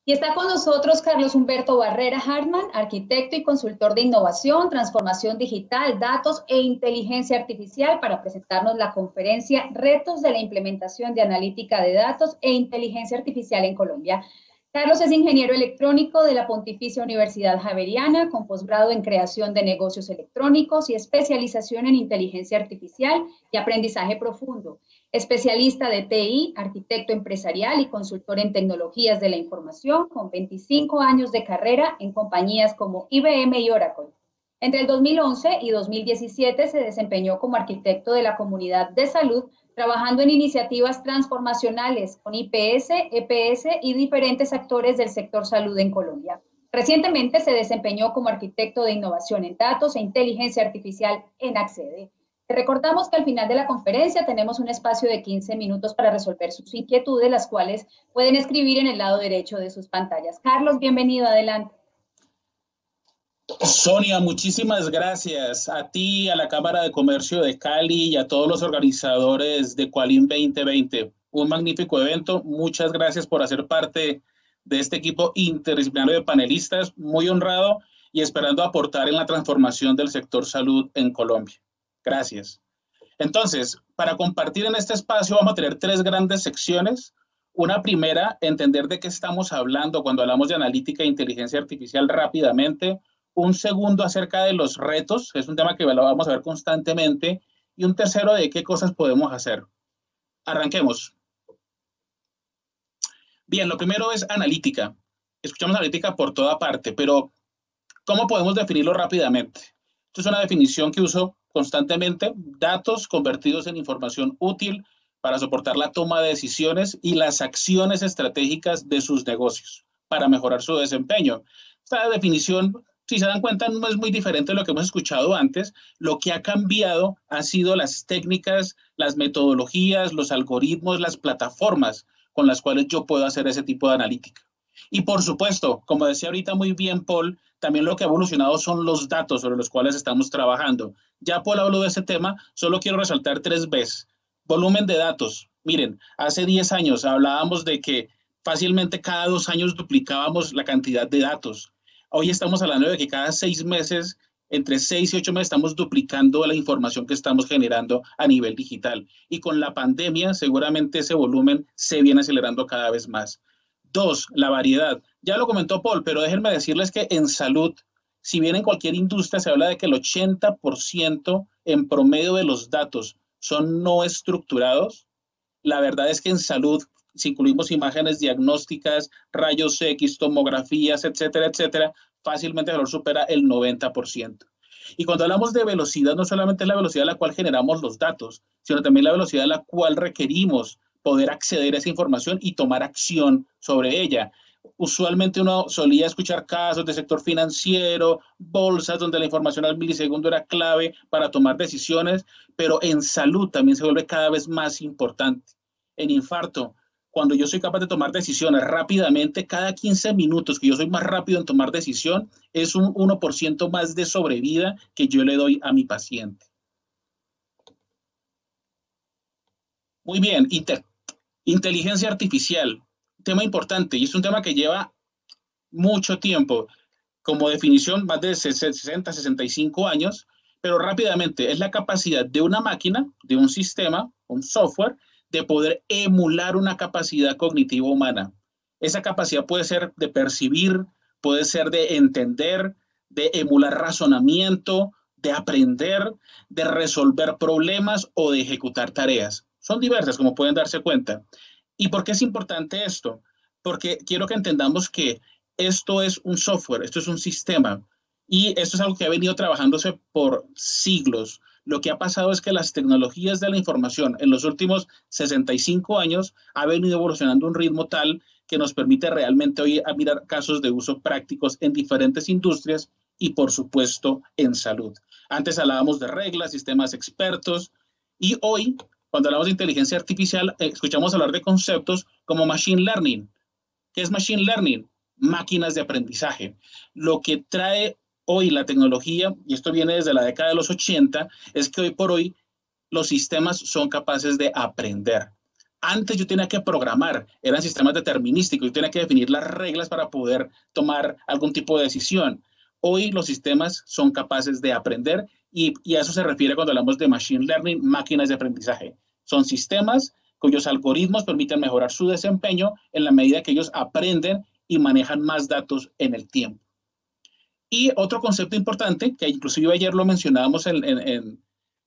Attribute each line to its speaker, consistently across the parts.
Speaker 1: Y está con nosotros Carlos Humberto Barrera Hartman, arquitecto y consultor de innovación, transformación digital, datos e inteligencia artificial, para presentarnos la conferencia Retos de la implementación de analítica de datos e inteligencia artificial en Colombia. Carlos es ingeniero electrónico de la Pontificia Universidad Javeriana, con posgrado en creación de negocios electrónicos y especialización en inteligencia artificial y aprendizaje profundo. Especialista de TI, arquitecto empresarial y consultor en tecnologías de la información, con 25 años de carrera en compañías como IBM y Oracle. Entre el 2011 y 2017 se desempeñó como arquitecto de la comunidad de salud, trabajando en iniciativas transformacionales con IPS, EPS y diferentes actores del sector salud en Colombia. Recientemente se desempeñó como arquitecto de innovación en datos e inteligencia artificial en Accede. Recordamos que al final de la conferencia tenemos un espacio de 15 minutos para resolver sus inquietudes, las cuales pueden escribir en el lado derecho de sus pantallas. Carlos, bienvenido, adelante.
Speaker 2: Sonia, muchísimas gracias a ti, a la Cámara de Comercio de Cali y a todos los organizadores de Qualim 2020. Un magnífico evento. Muchas gracias por hacer parte de este equipo interdisciplinario de panelistas. Muy honrado y esperando aportar en la transformación del sector salud en Colombia. Gracias. Entonces, para compartir en este espacio vamos a tener tres grandes secciones. Una primera, entender de qué estamos hablando cuando hablamos de analítica e inteligencia artificial rápidamente. Un segundo, acerca de los retos, es un tema que lo vamos a ver constantemente. Y un tercero, de qué cosas podemos hacer. Arranquemos. Bien, lo primero es analítica. Escuchamos analítica por toda parte, pero ¿cómo podemos definirlo rápidamente? Esto es una definición que uso constantemente: datos convertidos en información útil para soportar la toma de decisiones y las acciones estratégicas de sus negocios para mejorar su desempeño. Esta definición, si se dan cuenta, no es muy diferente de lo que hemos escuchado antes. Lo que ha cambiado han sido las técnicas, las metodologías, los algoritmos, las plataformas con las cuales yo puedo hacer ese tipo de analítica. Y por supuesto, como decía ahorita muy bien Paul, también lo que ha evolucionado son los datos sobre los cuales estamos trabajando. Ya Paul habló de ese tema, solo quiero resaltar 3 veces. Volumen de datos. Miren, hace 10 años hablábamos de que fácilmente cada 2 años duplicábamos la cantidad de datos. Hoy estamos hablando de que cada 6 meses, entre 6 y 8 meses, estamos duplicando la información que estamos generando a nivel digital. Y con la pandemia, seguramente ese volumen se viene acelerando cada vez más. 2, la variedad. Ya lo comentó Paul, pero déjenme decirles que en salud, si bien en cualquier industria se habla de que el 80% en promedio de los datos son no estructurados, la verdad es que en salud, si incluimos imágenes diagnósticas, rayos X, tomografías, etcétera, etcétera, fácilmente el valor supera el 90%. Y cuando hablamos de velocidad, no solamente es la velocidad a la cual generamos los datos, sino también la velocidad a la cual requerimos poder acceder a esa información y tomar acción sobre ella. Usualmente uno solía escuchar casos de sector financiero, bolsas donde la información al milisegundo era clave para tomar decisiones, pero en salud también se vuelve cada vez más importante. En infarto, cuando yo soy capaz de tomar decisiones rápidamente, cada 15 minutos que yo soy más rápido en tomar decisión, es un 1% más de sobrevida que yo le doy a mi paciente. Muy bien, inteligencia artificial, tema importante, y es un tema que lleva mucho tiempo. Como definición, más de 60, 65 años, pero rápidamente es la capacidad de una máquina, de un sistema, un software, de poder emular una capacidad cognitiva humana. Esa capacidad puede ser de percibir, puede ser de entender, de emular razonamiento, de aprender, de resolver problemas o de ejecutar tareas. Son diversas, como pueden darse cuenta. ¿Y por qué es importante esto? Porque quiero que entendamos que esto es un software, esto es un sistema, y esto es algo que ha venido trabajándose por siglos. Lo que ha pasado es que las tecnologías de la información en los últimos 65 años ha venido evolucionando a un ritmo tal que nos permite realmente hoy mirar casos de uso prácticos en diferentes industrias y, por supuesto, en salud. Antes hablábamos de reglas, sistemas expertos, y hoy, cuando hablamos de inteligencia artificial, escuchamos hablar de conceptos como machine learning. ¿Qué es machine learning? Máquinas de aprendizaje. Lo que trae hoy la tecnología, y esto viene desde la década de los 80, es que hoy por hoy los sistemas son capaces de aprender. Antes yo tenía que programar, eran sistemas determinísticos, yo tenía que definir las reglas para poder tomar algún tipo de decisión. Hoy los sistemas son capaces de aprender y a eso se refiere cuando hablamos de machine learning, máquinas de aprendizaje. Son sistemas cuyos algoritmos permiten mejorar su desempeño en la medida que ellos aprenden y manejan más datos en el tiempo. Y otro concepto importante, que inclusive ayer lo mencionábamos,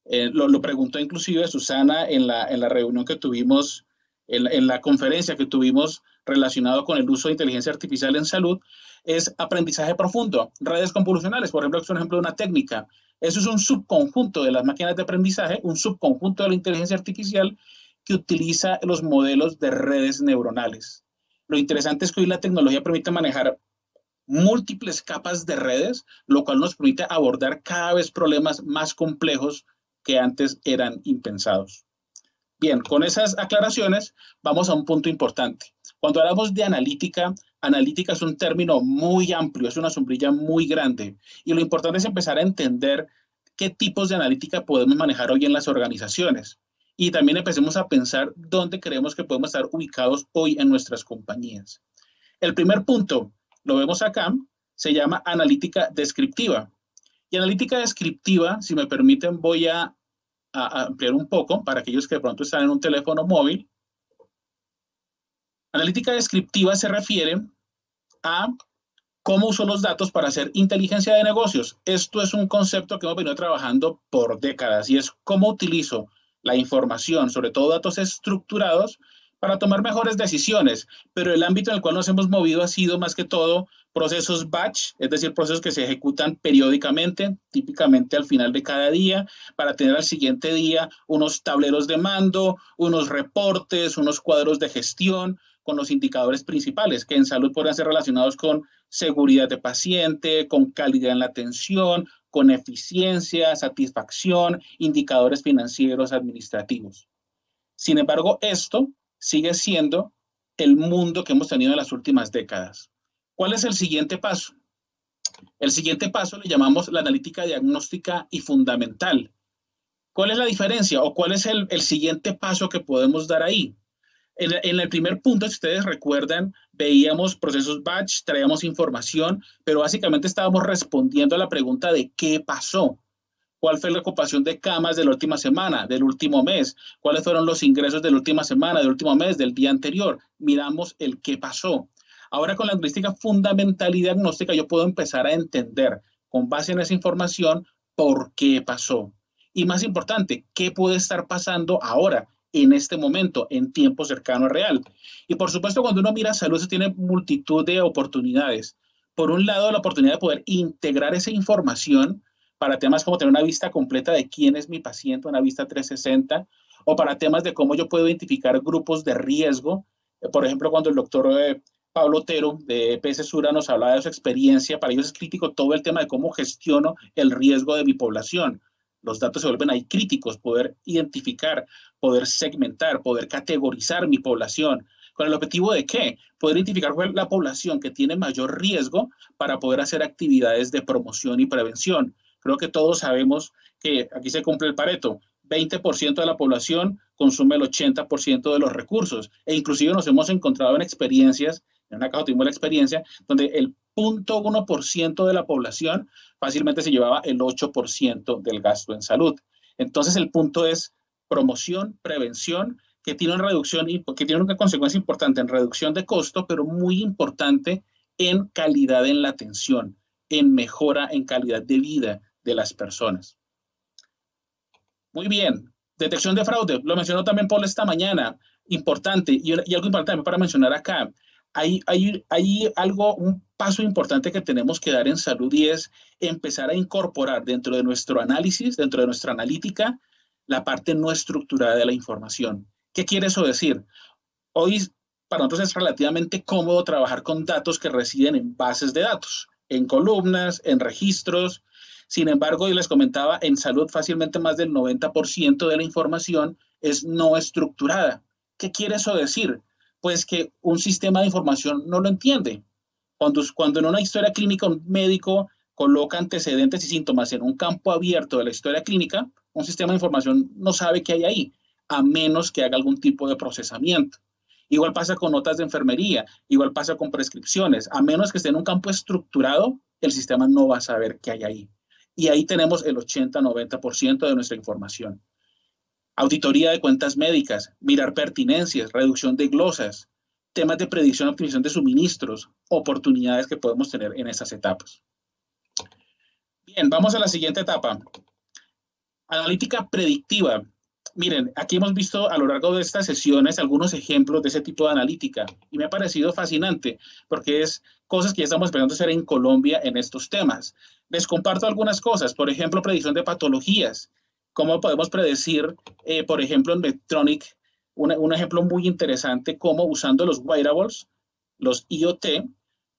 Speaker 2: lo preguntó inclusive Susana en la reunión que tuvimos, en la conferencia que tuvimos relacionado con el uso de inteligencia artificial en salud, es aprendizaje profundo, redes convolucionales, por ejemplo, es un ejemplo de una técnica. Eso es un subconjunto de las máquinas de aprendizaje, un subconjunto de la inteligencia artificial que utiliza los modelos de redes neuronales. Lo interesante es que hoy la tecnología permite manejar múltiples capas de redes, lo cual nos permite abordar cada vez problemas más complejos que antes eran impensados. Bien, con esas aclaraciones vamos a un punto importante. Cuando hablamos de analítica, analítica es un término muy amplio, es una sombrilla muy grande y lo importante es empezar a entender qué tipos de analítica podemos manejar hoy en las organizaciones y también empecemos a pensar dónde creemos que podemos estar ubicados hoy en nuestras compañías. El primer punto, lo vemos acá, se llama analítica descriptiva. Y analítica descriptiva, si me permiten, voy a ampliar un poco para aquellos que de pronto están en un teléfono móvil. Analítica descriptiva se refiere a cómo uso los datos para hacer inteligencia de negocios. Esto es un concepto que hemos venido trabajando por décadas y es cómo utilizo la información, sobre todo datos estructurados, para tomar mejores decisiones, pero el ámbito en el cual nos hemos movido ha sido más que todo procesos batch, es decir, procesos que se ejecutan periódicamente, típicamente al final de cada día, para tener al siguiente día unos tableros de mando, unos reportes, unos cuadros de gestión con los indicadores principales, que en salud podrían ser relacionados con seguridad de paciente, con calidad en la atención, con eficiencia, satisfacción, indicadores financieros administrativos. Sin embargo, esto sigue siendo el mundo que hemos tenido en las últimas décadas. ¿Cuál es el siguiente paso? El siguiente paso le llamamos la analítica diagnóstica y fundamental. ¿Cuál es la diferencia o cuál es el siguiente paso que podemos dar ahí? En el primer punto, si ustedes recuerdan, veíamos procesos batch, traíamos información, pero básicamente estábamos respondiendo a la pregunta de qué pasó. ¿Cuál fue la ocupación de camas de la última semana, del último mes? ¿Cuáles fueron los ingresos de la última semana, del último mes, del día anterior? Miramos el qué pasó. Ahora con la analítica fundamental y diagnóstica yo puedo empezar a entender con base en esa información por qué pasó. Y más importante, ¿qué puede estar pasando ahora, en este momento, en tiempo cercano a real? Y por supuesto, cuando uno mira salud, se tiene multitud de oportunidades. Por un lado, la oportunidad de poder integrar esa información para temas como tener una vista completa de quién es mi paciente, una vista 360, o para temas de cómo yo puedo identificar grupos de riesgo. Por ejemplo, cuando el doctor Pablo Otero de EPS Sura nos hablaba de su experiencia, para ellos es crítico todo el tema de cómo gestiono el riesgo de mi población. Los datos se vuelven ahí críticos, poder identificar, poder segmentar, poder categorizar mi población. ¿Con el objetivo de qué? Poder identificar cuál es la población que tiene mayor riesgo para poder hacer actividades de promoción y prevención. Creo que todos sabemos que aquí se cumple el Pareto. 20% de la población consume el 80% de los recursos. E inclusive nos hemos encontrado en experiencias, en una caso tuvimos la experiencia, donde el 0.1% de la población fácilmente se llevaba el 8% del gasto en salud. Entonces el punto es promoción, prevención, que tiene una reducción, que tiene una consecuencia importante en reducción de costo, pero muy importante en calidad en la atención, en mejora en calidad de vida de las personas. Muy bien, detección de fraude, lo mencionó también Paul esta mañana, importante, y algo importante para mencionar acá, hay algo, un paso importante que tenemos que dar en salud y es empezar a incorporar dentro de nuestro análisis, dentro de nuestra analítica, la parte no estructurada de la información. ¿Qué quiere eso decir? Hoy para nosotros es relativamente cómodo trabajar con datos que residen en bases de datos, en columnas, en registros. Sin embargo, yo les comentaba, en salud fácilmente más del 90% de la información es no estructurada. ¿Qué quiere eso decir? Pues que un sistema de información no lo entiende. Cuando en una historia clínica un médico coloca antecedentes y síntomas en un campo abierto de la historia clínica, un sistema de información no sabe qué hay ahí. a menos que haga algún tipo de procesamiento. Igual pasa con notas de enfermería, igual pasa con prescripciones. A menos que esté en un campo estructurado, el sistema no va a saber qué hay ahí. Y ahí tenemos el 80-90% de nuestra información. Auditoría de cuentas médicas, mirar pertinencias, reducción de glosas, temas de predicción y optimización de suministros, oportunidades que podemos tener en esas etapas. Bien, vamos a la siguiente etapa. Analítica predictiva. Miren, aquí hemos visto a lo largo de estas sesiones algunos ejemplos de ese tipo de analítica y me ha parecido fascinante porque es cosas que ya estamos empezando a hacer en Colombia en estos temas. Les comparto algunas cosas, por ejemplo, predicción de patologías. ¿Cómo podemos predecir, por ejemplo, en Medtronic, un ejemplo muy interesante, cómo usando los wearables, los IoT,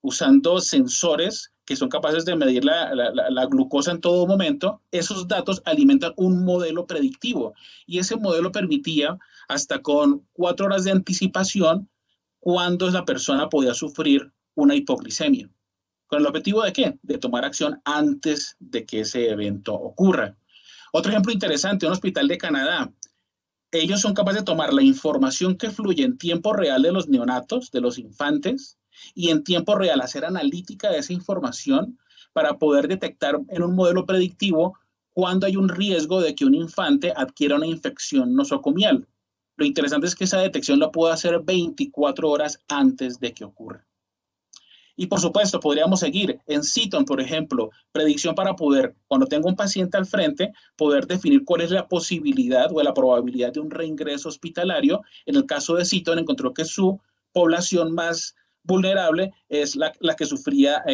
Speaker 2: usando sensores que son capaces de medir la glucosa en todo momento, esos datos alimentan un modelo predictivo y ese modelo permitía hasta con 4 horas de anticipación cuándo la persona podía sufrir una hipoglicemia. ¿Con el objetivo de qué? De tomar acción antes de que ese evento ocurra. Otro ejemplo interesante, un hospital de Canadá. Ellos son capaces de tomar la información que fluye en tiempo real de los neonatos, de los infantes, y en tiempo real hacer analítica de esa información para poder detectar en un modelo predictivo cuándo hay un riesgo de que un infante adquiera una infección nosocomial. Lo interesante es que esa detección la puede hacer 24 horas antes de que ocurra. Y por supuesto, podríamos seguir en Citon, por ejemplo, predicción para poder, cuando tengo un paciente al frente, poder definir cuál es la posibilidad o la probabilidad de un reingreso hospitalario. En el caso de Citon, encontró que su población más vulnerable es la que sufría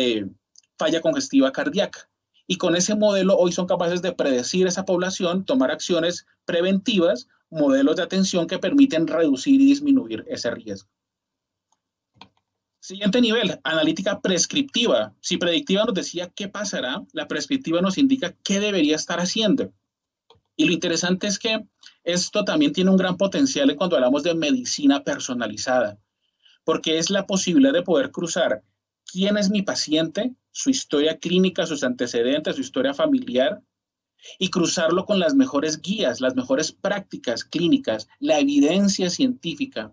Speaker 2: falla congestiva cardíaca. Y con ese modelo hoy son capaces de predecir esa población, tomar acciones preventivas, modelos de atención que permiten reducir y disminuir ese riesgo. Siguiente nivel, analítica prescriptiva. Si predictiva nos decía qué pasará, la prescriptiva nos indica qué debería estar haciendo. Y lo interesante es que esto también tiene un gran potencial cuando hablamos de medicina personalizada, porque es la posibilidad de poder cruzar quién es mi paciente, su historia clínica, sus antecedentes, su historia familiar, y cruzarlo con las mejores guías, las mejores prácticas clínicas, la evidencia científica.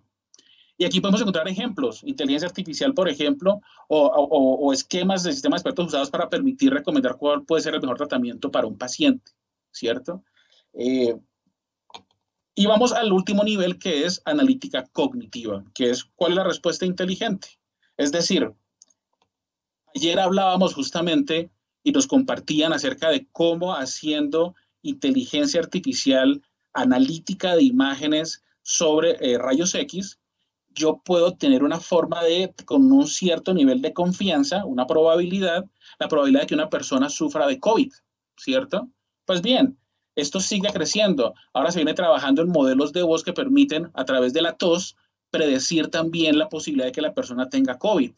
Speaker 2: Y aquí podemos encontrar ejemplos, inteligencia artificial, por ejemplo, o esquemas de sistemas expertos usados para permitir recomendar cuál puede ser el mejor tratamiento para un paciente, ¿cierto? Y vamos al último nivel, que es analítica cognitiva, que es cuál es la respuesta inteligente. Es decir, ayer hablábamos justamente y nos compartían acerca de cómo haciendo inteligencia artificial, analítica de imágenes sobre rayos X, yo puedo tener una forma de, con un cierto nivel de confianza, una probabilidad, la probabilidad de que una persona sufra de COVID, ¿cierto? Pues bien, esto sigue creciendo. Ahora se viene trabajando en modelos de voz que permiten, a través de la tos, predecir también la posibilidad de que la persona tenga COVID.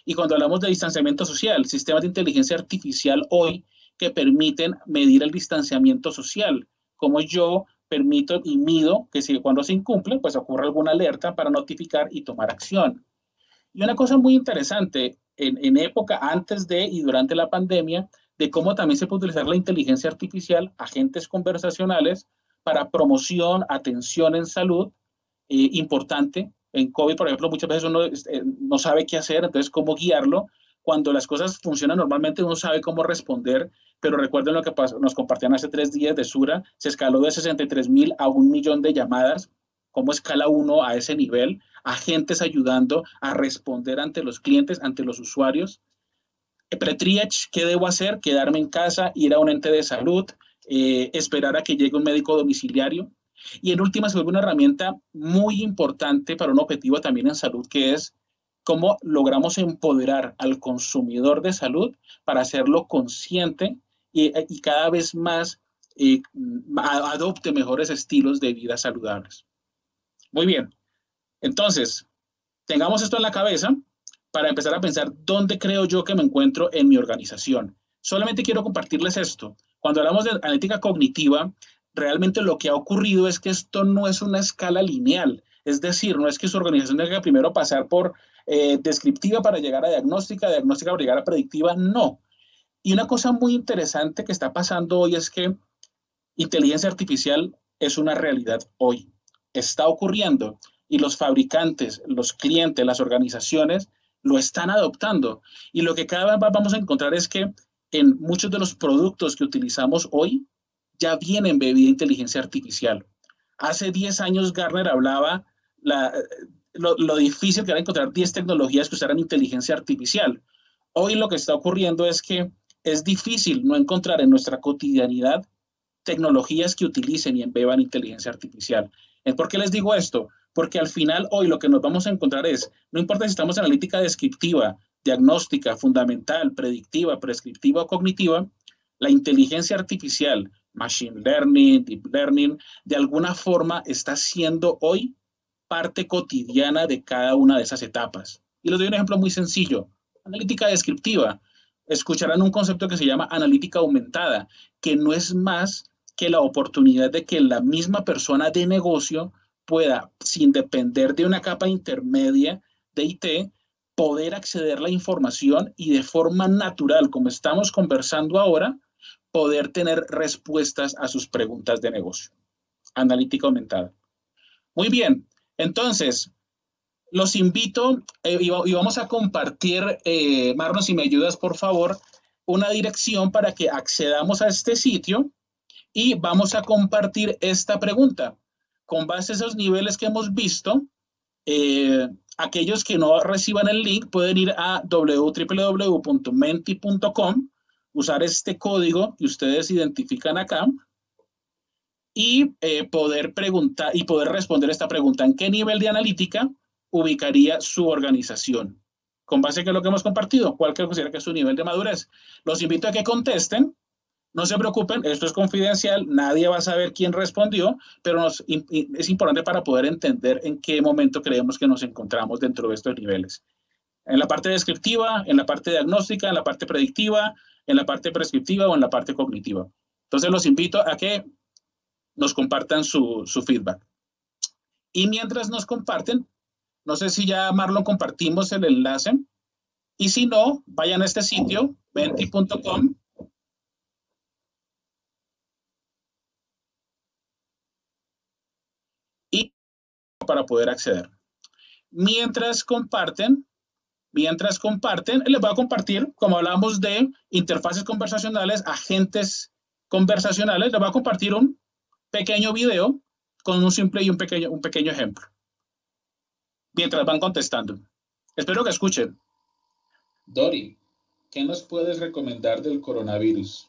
Speaker 2: Y cuando hablamos de distanciamiento social, sistemas de inteligencia artificial hoy que permiten medir el distanciamiento social, como yo permito y mido que si cuando se incumple, pues ocurre alguna alerta para notificar y tomar acción. Y una cosa muy interesante, en época antes de y durante la pandemia, de cómo también se puede utilizar la inteligencia artificial, agentes conversacionales, para promoción, atención en salud, importante. En COVID, por ejemplo, muchas veces uno no sabe qué hacer, entonces cómo guiarlo. Cuando las cosas funcionan normalmente uno sabe cómo responder, pero recuerden lo que pasó, nos compartían hace 3 días de Sura, se escaló de 63,000 a 1,000,000 de llamadas. ¿Cómo escala uno a ese nivel? Agentes ayudando a responder ante los clientes, ante los usuarios. Pre-triage, ¿qué debo hacer? Quedarme en casa, ir a un ente de salud, esperar a que llegue un médico domiciliario. Y en última se vuelve una herramienta muy importante para un objetivo también en salud, que es cómo logramos empoderar al consumidor de salud para hacerlo consciente y cada vez más adopte mejores estilos de vida saludables. Muy bien, entonces, tengamos esto en la cabeza para empezar a pensar dónde creo yo que me encuentro en mi organización. Solamente quiero compartirles esto. Cuando hablamos de analítica cognitiva, realmente lo que ha ocurrido es que esto no es una escala lineal. Es decir, no es que su organización tenga que primero pasar por descriptiva para llegar a diagnóstica, diagnóstica para llegar a predictiva, no. Y una cosa muy interesante que está pasando hoy es que inteligencia artificial es una realidad hoy. está ocurriendo y los fabricantes, los clientes, las organizaciones lo están adoptando. Y lo que cada vez más vamos a encontrar es que en muchos de los productos que utilizamos hoy ya viene embebida inteligencia artificial. Hace 10 años Gartner hablaba lo difícil que era encontrar 10 tecnologías que usaran inteligencia artificial. Hoy lo que está ocurriendo es que es difícil no encontrar en nuestra cotidianidad tecnologías que utilicen y embeban inteligencia artificial. ¿Por qué les digo esto? Porque al final hoy lo que nos vamos a encontrar es, no importa si estamos en analítica descriptiva, diagnóstica, fundamental, predictiva, prescriptiva o cognitiva, la inteligencia artificial, machine learning, deep learning, de alguna forma está siendo hoy parte cotidiana de cada una de esas etapas. Y les doy un ejemplo muy sencillo. Analítica descriptiva. Escucharán un concepto que se llama analítica aumentada, que no es más que la oportunidad de que la misma persona de negocio pueda, sin depender de una capa intermedia de IT, poder acceder a la información y de forma natural, como estamos conversando ahora, poder tener respuestas a sus preguntas de negocio. Analítica aumentada. Muy bien, entonces, los invito y vamos a compartir, Marlon, si me ayudas, por favor, una dirección para que accedamos a este sitio y vamos a compartir esta pregunta. Con base a esos niveles que hemos visto, aquellos que no reciban el link pueden ir a www.menti.com, usar este código que ustedes identifican acá y poder preguntar y poder responder esta pregunta. ¿En qué nivel de analítica ubicaría su organización? Con base en lo que hemos compartido, ¿cuál considera que es su nivel de madurez? Los invito a que contesten. No se preocupen, esto es confidencial, nadie va a saber quién respondió, pero es importante para poder entender en qué momento creemos que nos encontramos dentro de estos niveles. En la parte descriptiva, en la parte diagnóstica, en la parte predictiva, en la parte prescriptiva o en la parte cognitiva. Entonces los invito a que nos compartan su feedback. Y mientras nos comparten, no sé si ya, Marlon, compartimos el enlace. Y si no, vayan a este sitio, menti.com. Y para poder acceder. Mientras comparten, les voy a compartir, como hablamos de interfaces conversacionales, agentes conversacionales, les voy a compartir un pequeño video con un simple y un pequeño ejemplo. Mientras van contestando. Espero que escuchen. Dori, ¿qué nos puedes recomendar del coronavirus?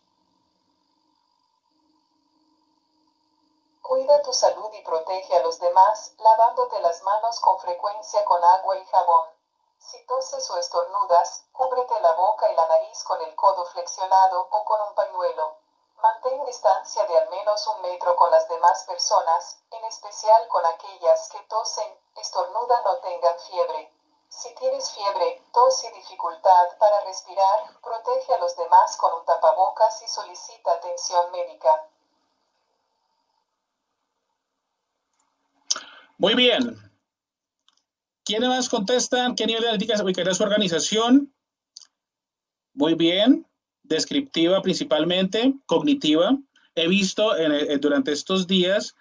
Speaker 3: Cuida tu salud y protege a los demás, lavándote las manos con frecuencia con agua y jabón. Si toses o estornudas, cúbrete la boca y la nariz con el codo flexionado o con un pañuelo. Mantén distancia de al menos 1 metro con las demás personas, en especial con aquellas que tosen, estornudan o tengan fiebre. Si tienes fiebre, tos y dificultad para respirar, protege a los demás con un tapabocas y solicita atención médica.
Speaker 2: Muy bien. ¿Quiénes más contestan? ¿Qué nivel de analítica se ubicaría su organización? Muy bien. Descriptiva principalmente, cognitiva. He visto durante estos días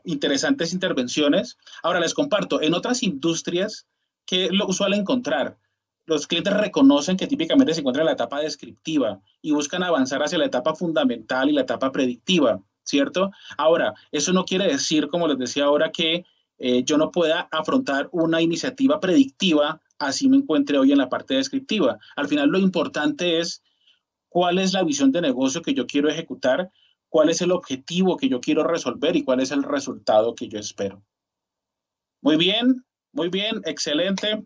Speaker 2: interesantes intervenciones. Ahora les comparto, en otras industrias, ¿qué es lo usual encontrar? Los clientes reconocen que típicamente se encuentran en la etapa descriptiva y buscan avanzar hacia la etapa fundamental y la etapa predictiva, ¿cierto? Ahora, eso no quiere decir, como les decía ahora, que yo no pueda afrontar una iniciativa predictiva así me encuentre hoy en la parte descriptiva. Al final lo importante es cuál es la visión de negocio que yo quiero ejecutar, cuál es el objetivo que yo quiero resolver y cuál es el resultado que yo espero. Muy bien, excelente,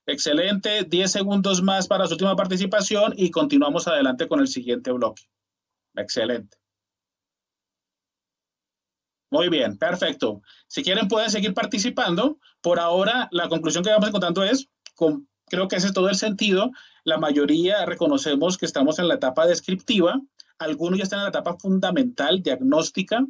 Speaker 2: excelente. 10 segundos más para su última participación y continuamos adelante con el siguiente bloque. Excelente. Muy bien, perfecto. Si quieren pueden seguir participando. Por ahora, la conclusión que vamos encontrando es, creo que ese es todo el sentido. La mayoría reconocemos que estamos en la etapa descriptiva, algunos ya están en la etapa fundamental, diagnóstica,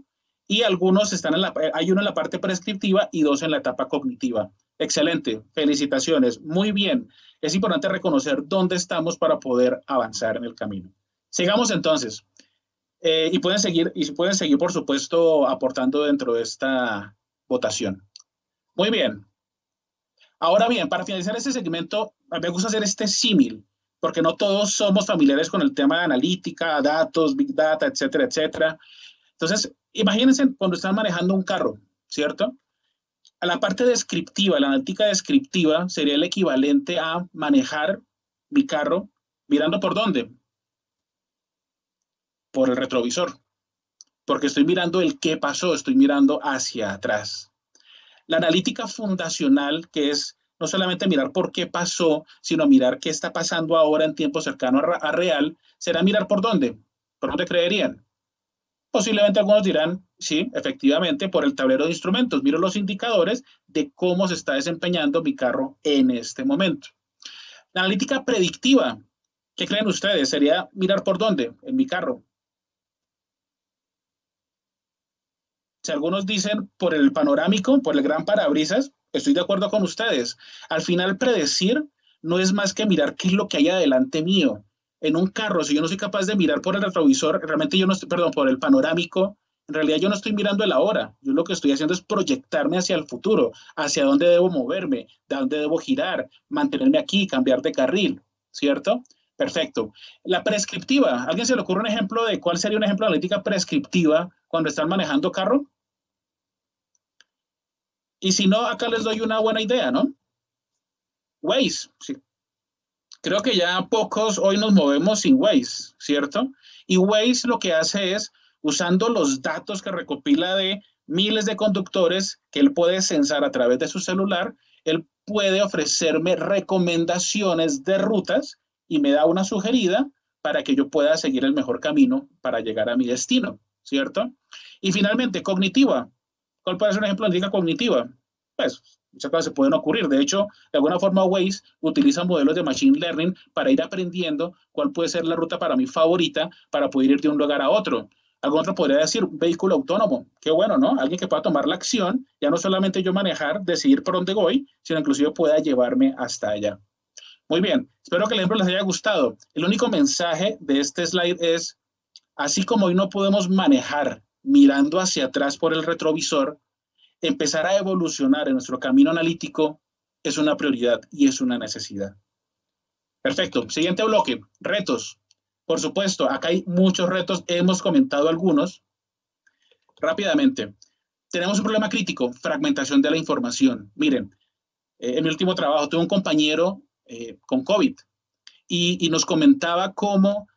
Speaker 2: y algunos están hay uno en la parte prescriptiva y 2 en la etapa cognitiva. Excelente, felicitaciones, muy bien. Es importante reconocer dónde estamos para poder avanzar en el camino. Sigamos entonces. Y pueden seguir, por supuesto, aportando dentro de esta votación. Muy bien. Ahora bien, para finalizar este segmento, me gusta hacer este símil, porque no todos somos familiares con el tema de analítica, datos, big data, etcétera, etcétera. Entonces, imagínense cuando están manejando un carro, ¿cierto? A la parte descriptiva, la analítica descriptiva sería el equivalente a manejar mi carro mirando por dónde, por el retrovisor, porque estoy mirando el qué pasó, estoy mirando hacia atrás. La analítica fundacional, que es no solamente mirar por qué pasó, sino mirar qué está pasando ahora en tiempo cercano a real, será mirar por dónde. ¿Por dónde creerían? Posiblemente algunos dirán, sí, efectivamente, por el tablero de instrumentos. Miro los indicadores de cómo se está desempeñando mi carro en este momento. La analítica predictiva, ¿qué creen ustedes? Sería mirar por dónde en mi carro. Si algunos dicen por el panorámico, por el gran parabrisas, estoy de acuerdo con ustedes. Al final, predecir no es más que mirar qué es lo que hay adelante mío. En un carro, si yo no soy capaz de mirar por el retrovisor, realmente yo no estoy, perdón, por el panorámico, en realidad yo no estoy mirando el ahora. Yo lo que estoy haciendo es proyectarme hacia el futuro, hacia dónde debo moverme, de dónde debo girar, mantenerme aquí, cambiar de carril, ¿cierto? Perfecto. La prescriptiva, ¿a alguien se le ocurre un ejemplo de cuál sería un ejemplo de analítica prescriptiva cuando están manejando carro? Y si no, acá les doy una buena idea, ¿no? Waze, sí. Creo que ya pocos hoy nos movemos sin Waze, ¿cierto? Y Waze lo que hace es, usando los datos que recopila de miles de conductores que él puede censar a través de su celular, él puede ofrecerme recomendaciones de rutas y me da una sugerida para que yo pueda seguir el mejor camino para llegar a mi destino, ¿cierto? Y finalmente, cognitiva. ¿Cuál puede ser un ejemplo de analítica cognitiva? Pues muchas cosas se pueden ocurrir. De hecho, de alguna forma Waze utiliza modelos de Machine Learning para ir aprendiendo cuál puede ser la ruta para mi favorita para poder ir de un lugar a otro. Algún otro podría decir un vehículo autónomo. Qué bueno, ¿no? Alguien que pueda tomar la acción, ya no solamente yo manejar, decidir por dónde voy, sino inclusive pueda llevarme hasta allá. Muy bien, espero que el ejemplo les haya gustado. El único mensaje de este slide es, así como hoy no podemos manejar mirando hacia atrás por el retrovisor, empezar a evolucionar en nuestro camino analítico es una prioridad y es una necesidad. Perfecto. Siguiente bloque, retos. Por supuesto, acá hay muchos retos, hemos comentado algunos. Rápidamente, tenemos un problema crítico, fragmentación de la información. Miren, en mi último trabajo tuve un compañero con COVID y nos comentaba cómo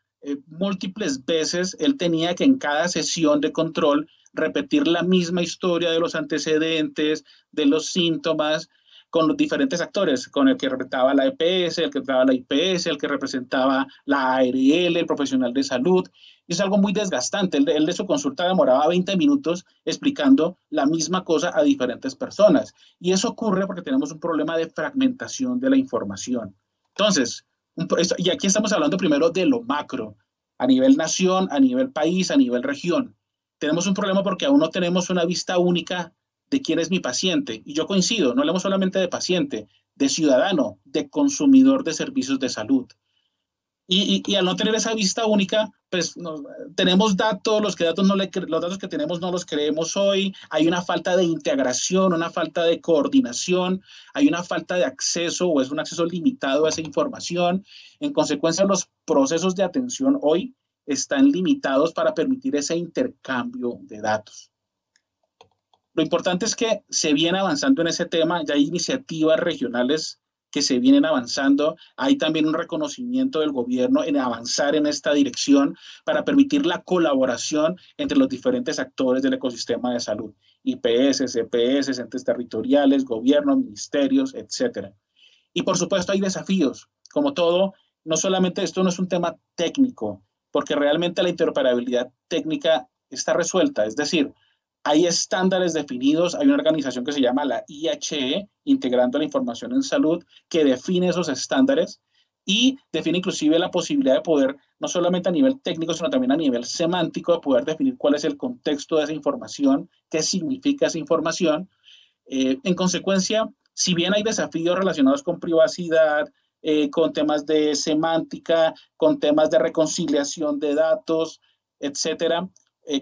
Speaker 2: múltiples veces él tenía que en cada sesión de control repetir la misma historia de los antecedentes, de los síntomas, con los diferentes actores, con el que representaba la EPS, el que representaba la IPS, el que representaba la ARL, el profesional de salud. Y es algo muy desgastante. Él de su consulta demoraba 20 minutos explicando la misma cosa a diferentes personas. Y eso ocurre porque tenemos un problema de fragmentación de la información. Entonces, y aquí estamos hablando primero de lo macro, a nivel nación, a nivel país, a nivel región. Tenemos un problema porque aún no tenemos una vista única de quién es mi paciente. Y yo coincido, no hablamos solamente de paciente, de ciudadano, de consumidor de servicios de salud. Y al no tener esa vista única, pues tenemos datos, los datos que tenemos no los creemos hoy, hay una falta de integración, una falta de coordinación, hay una falta de acceso o es un acceso limitado a esa información. En consecuencia, los procesos de atención hoy están limitados para permitir ese intercambio de datos. Lo importante es que se viene avanzando en ese tema, ya hay iniciativas regionales que se vienen avanzando, hay también un reconocimiento del gobierno en avanzar en esta dirección para permitir la colaboración entre los diferentes actores del ecosistema de salud, IPS, EPS, entes territoriales, gobiernos, ministerios, etcétera. Y por supuesto hay desafíos, como todo, no solamente esto no es un tema técnico, porque realmente la interoperabilidad técnica está resuelta, es decir, hay estándares definidos, hay una organización que se llama la IHE, Integrando la Información en Salud, que define esos estándares y define inclusive la posibilidad de poder, no solamente a nivel técnico, sino también a nivel semántico, de poder definir cuál es el contexto de esa información, qué significa esa información. En consecuencia, si bien hay desafíos relacionados con privacidad, con temas de semántica, con temas de reconciliación de datos, etcétera.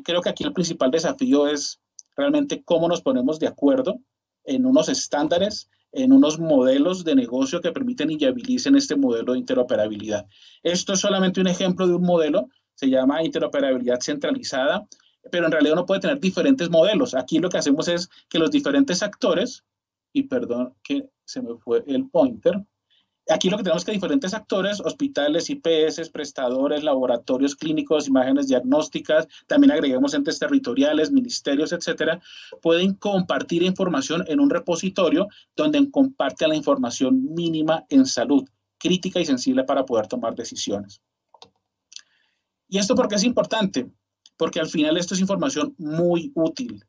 Speaker 2: Creo que aquí el principal desafío es realmente cómo nos ponemos de acuerdo en unos estándares, en unos modelos de negocio que permiten y viabilicen este modelo de interoperabilidad. Esto es solamente un ejemplo de un modelo, se llama interoperabilidad centralizada, pero en realidad uno puede tener diferentes modelos. Aquí lo que hacemos es que los diferentes actores, y perdón que se me fue el pointer, aquí lo que tenemos es que diferentes actores, hospitales, IPS, prestadores, laboratorios clínicos, imágenes diagnósticas, también agreguemos entes territoriales, ministerios, etcétera, pueden compartir información en un repositorio donde comparten la información mínima en salud, crítica y sensible para poder tomar decisiones. ¿Y esto por qué es importante? Porque al final esto es información muy útil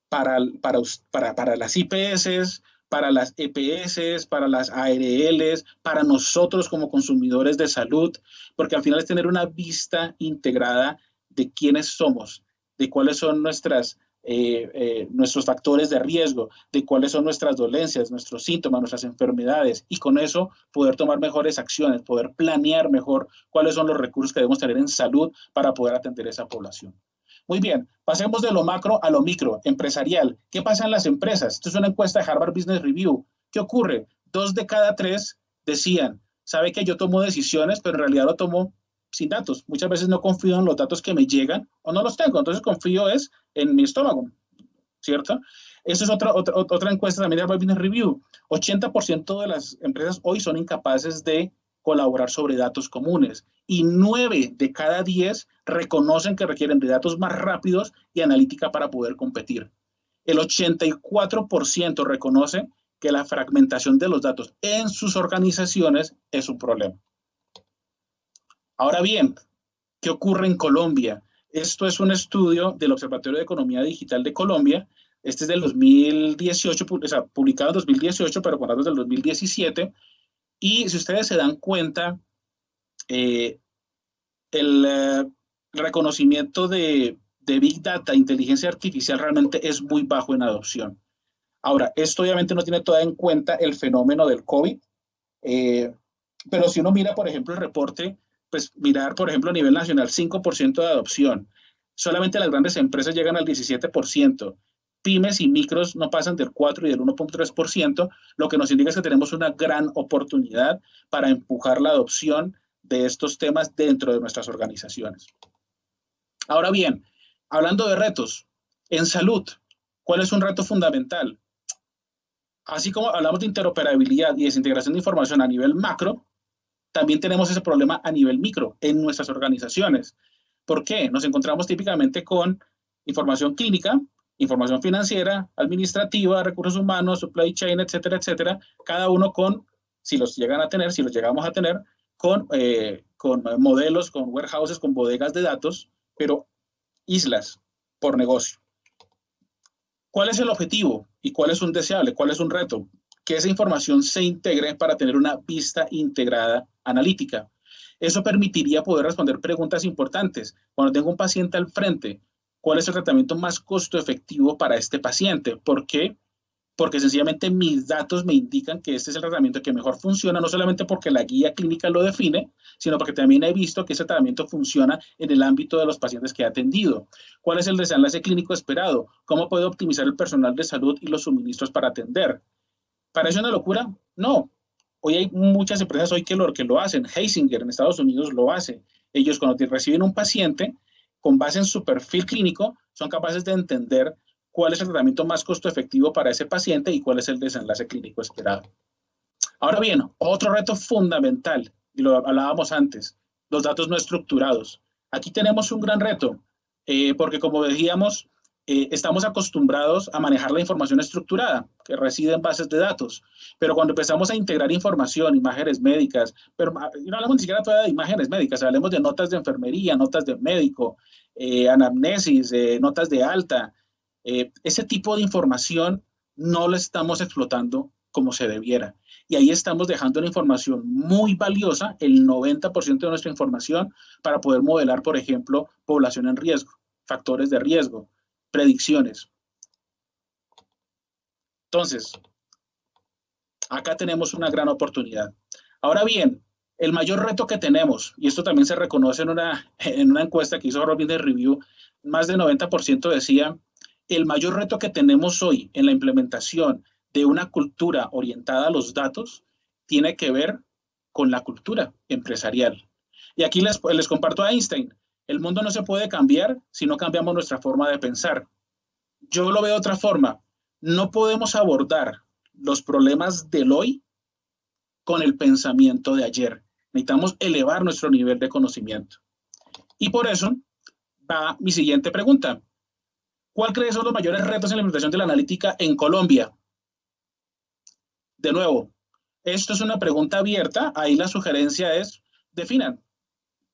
Speaker 2: para las IPS, para las EPS, para las ARLs, para nosotros como consumidores de salud, porque al final es tener una vista integrada de quiénes somos, de cuáles son nuestros factores de riesgo, de cuáles son nuestras dolencias, nuestros síntomas, nuestras enfermedades, y con eso poder tomar mejores acciones, poder planear mejor cuáles son los recursos que debemos tener en salud para poder atender a esa población. Muy bien, pasemos de lo macro a lo micro, empresarial. ¿Qué pasa en las empresas? Esto es una encuesta de Harvard Business Review. ¿Qué ocurre? 2 de cada 3 decían, sabe que yo tomo decisiones, pero en realidad lo tomo sin datos. Muchas veces no confío en los datos que me llegan o no los tengo, entonces confío es en mi estómago, ¿cierto? Eso es otra encuesta también de Harvard Business Review. 80% de las empresas hoy son incapaces de colaborar sobre datos comunes y 9 de cada 10 reconocen que requieren de datos más rápidos y analítica para poder competir. El 84% reconoce que la fragmentación de los datos en sus organizaciones es un problema. Ahora bien, ¿qué ocurre en Colombia? Esto es un estudio del Observatorio de Economía Digital de Colombia. Este es del 2018, o sea, publicado en 2018, pero con datos del 2017. Y si ustedes se dan cuenta, el reconocimiento de Big Data, inteligencia artificial, realmente es muy bajo en adopción. Ahora, esto obviamente no tiene toda en cuenta el fenómeno del COVID, pero si uno mira, por ejemplo, el reporte, pues mirar, por ejemplo, a nivel nacional, 5% de adopción. Solamente las grandes empresas llegan al 17%. Pymes y micros no pasan del 4 y del 1.3%, lo que nos indica es que tenemos una gran oportunidad para empujar la adopción de estos temas dentro de nuestras organizaciones. Ahora bien, hablando de retos, en salud, ¿cuál es un reto fundamental? Así como hablamos de interoperabilidad y desintegración de información a nivel macro, también tenemos ese problema a nivel micro en nuestras organizaciones. ¿Por qué? Nos encontramos típicamente con información clínica, información financiera, administrativa, recursos humanos, supply chain, etcétera, etcétera, cada uno con, si los llegan a tener, si los llegamos a tener, con modelos, con warehouses, con bodegas de datos, pero islas por negocio. ¿Cuál es el objetivo y cuál es un deseable? ¿Cuál es un reto? Que esa información se integre para tener una vista integrada analítica. Eso permitiría poder responder preguntas importantes. Cuando tengo un paciente al frente, ¿cuál es el tratamiento más costo efectivo para este paciente? ¿Por qué? Porque sencillamente mis datos me indican que este es el tratamiento que mejor funciona, no solamente porque la guía clínica lo define, sino porque también he visto que ese tratamiento funciona en el ámbito de los pacientes que he atendido. ¿Cuál es el desenlace clínico esperado? ¿Cómo puedo optimizar el personal de salud y los suministros para atender? ¿Parece una locura? No. Hoy hay muchas empresas hoy que lo hacen. Heisinger en Estados Unidos lo hace. Ellos cuando reciben un paciente, con base en su perfil clínico, son capaces de entender cuál es el tratamiento más costo efectivo para ese paciente y cuál es el desenlace clínico esperado. Ahora bien, otro reto fundamental, y lo hablábamos antes, los datos no estructurados. Aquí tenemos un gran reto, porque como decíamos, estamos acostumbrados a manejar la información estructurada que reside en bases de datos, pero cuando empezamos a integrar información, imágenes médicas, pero no hablamos ni siquiera todavía de imágenes médicas, hablemos de notas de enfermería, notas de médico, anamnesis, notas de alta, ese tipo de información no la estamos explotando como se debiera. Y ahí estamos dejando una información muy valiosa, el 90% de nuestra información, para poder modelar, por ejemplo, población en riesgo, factores de riesgo, predicciones. Entonces, acá tenemos una gran oportunidad. Ahora bien, El mayor reto que tenemos, y esto también se reconoce en una encuesta que hizo Robin de Review, más del 90% decía, el mayor reto que tenemos hoy en la implementación de una cultura orientada a los datos tiene que ver con la cultura empresarial. Y aquí les comparto a Einstein, el mundo no se puede cambiar si no cambiamos nuestra forma de pensar. Yo lo veo de otra forma, no podemos abordar los problemas del hoy con el pensamiento de ayer. Necesitamos elevar nuestro nivel de conocimiento. Y por eso va mi siguiente pregunta. ¿Cuál crees son los mayores retos en la implementación de la analítica en Colombia? De nuevo, esto es una pregunta abierta. Ahí la sugerencia es, definan.